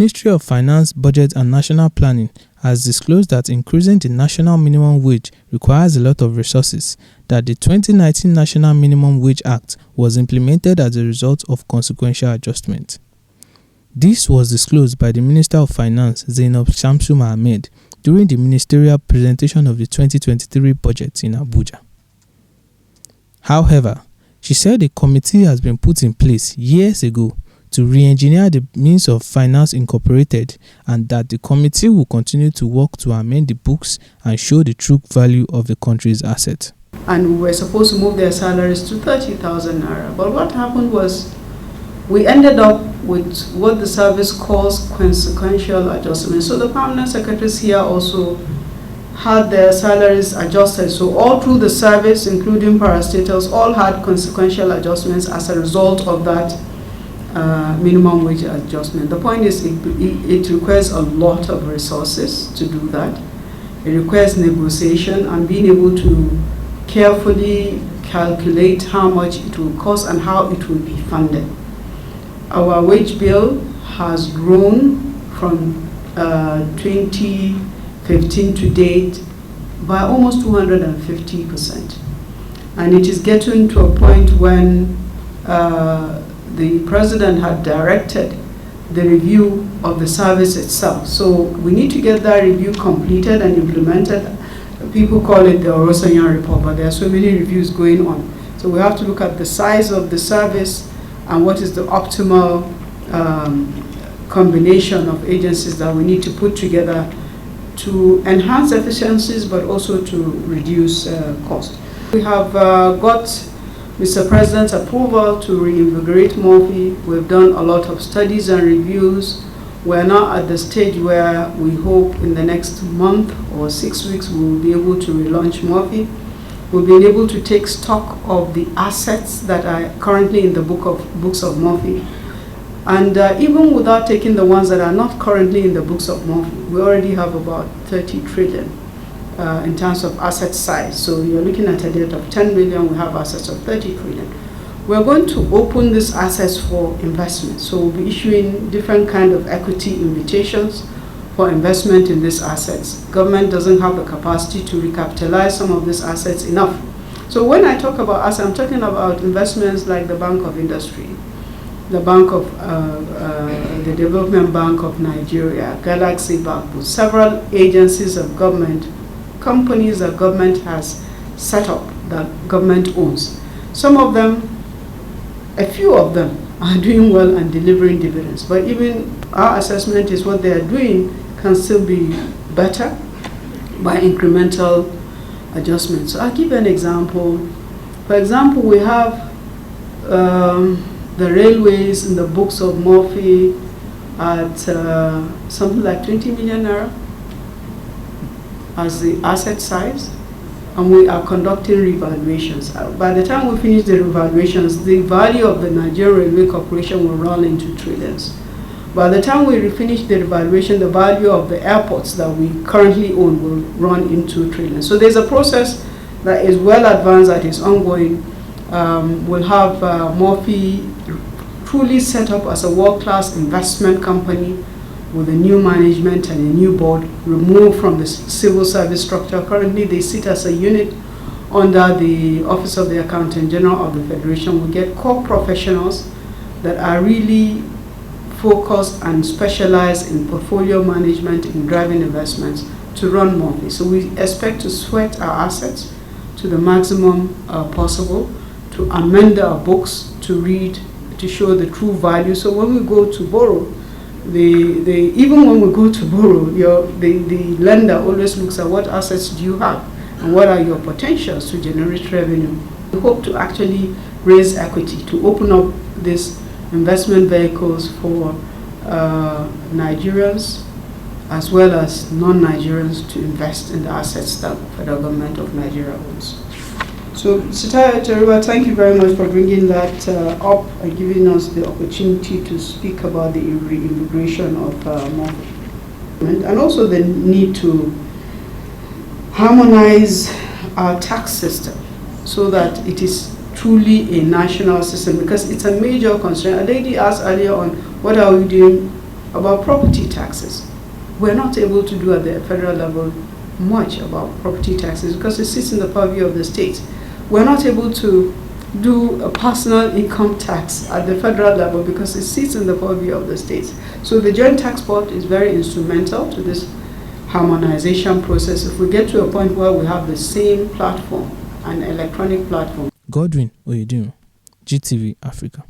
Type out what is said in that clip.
Ministry of Finance, Budget and National Planning has disclosed that increasing the national minimum wage requires a lot of resources, that the 2019 National Minimum Wage Act was implemented as a result of consequential adjustment. This was disclosed by the Minister of Finance, Zainab Shamsu Mohammed, during the ministerial presentation of the 2023 budget in Abuja. However, she said a committee has been put in place years ago to re-engineer the means of finance incorporated, and that the committee will continue to work to amend the books and show the true value of the country's asset. And we were supposed to move their salaries to 30,000 naira. But what happened was we ended up with what the service calls consequential adjustments. So the permanent secretaries here also had their salaries adjusted. So all through the service, including parastatals, all had consequential adjustments as a result of that minimum wage adjustment. The point is it requires a lot of resources to do that. It requires negotiation and being able to carefully calculate how much it will cost and how it will be funded. Our wage bill has grown from 2015 to date by almost 250%. And it is getting to a point when the president had directed the review of the service itself. So we need to get that review completed and implemented. People call it the Orosanyan report, but there are so many reviews going on. So we have to look at the size of the service and what is the optimal combination of agencies that we need to put together to enhance efficiencies, but also to reduce cost. We have got Mr. President's approval to reinvigorate Morphe. We've done a lot of studies and reviews. We're now at the stage where we hope in the next month or 6 weeks we will be able to relaunch Morphe. We've been able to take stock of the assets that are currently in the books of Morphe. And even without taking the ones that are not currently in the books of Morphe, we already have about 30 trillion in terms of asset size. So you're looking at a debt of 10 million, we have assets of 30 trillion. We're going to open these assets for investment. So we'll be issuing different kind of equity invitations for investment in these assets. Government doesn't have the capacity to recapitalize some of these assets enough. So when I talk about assets, I'm talking about investments like the Bank of Industry, the Bank of the Development Bank of Nigeria, Galaxy Bank, several agencies of government, companies that government has set up that government owns. Some of them, a few of them, are doing well and delivering dividends. But even our assessment is what they are doing can still be better by incremental adjustments. So I'll give an example. For example, we have the railways in the books of Morphe at something like 20 million naira as the asset size, and we are conducting revaluations. By the time we finish the revaluations, the value of the Nigerian Railway Corporation will run into trillions. By the time we finish the revaluation, the value of the airports that we currently own will run into trillions. So there's a process that is well advanced, that is ongoing. We'll have Morphe truly set up as a world-class investment company with a new management and a new board, removed from the civil service structure. Currently, they sit as a unit under the Office of the Accountant General of the Federation. We get core professionals that are really focused and specialized in portfolio management, in driving investments to run Morphe. So we expect to sweat our assets to the maximum possible, to amend our books, to read, to show the true value. So when we go to borrow, even when we go to borrow, the lender always looks at what assets do you have and what are your potentials to generate revenue. We hope to actually raise equity to open up these investment vehicles for Nigerians as well as non-Nigerians to invest in the assets that the federal government of Nigeria owns. So, Sitaya Teriba, thank you very much for bringing that up and giving us the opportunity to speak about the reintegration of Morphe. And also the need to harmonize our tax system so that it is truly a national system, because it's a major concern. A lady asked earlier on, what are we doing about property taxes. We're not able to do at the federal level much about property taxes because it sits in the purview of the states. We're not able to do a personal income tax at the federal level because it sits in the purview of the states. So the Joint Tax Board is very instrumental to this harmonization process. If we get to a point where we have the same platform, an electronic platform. Godwin Oyedun, GTV Africa.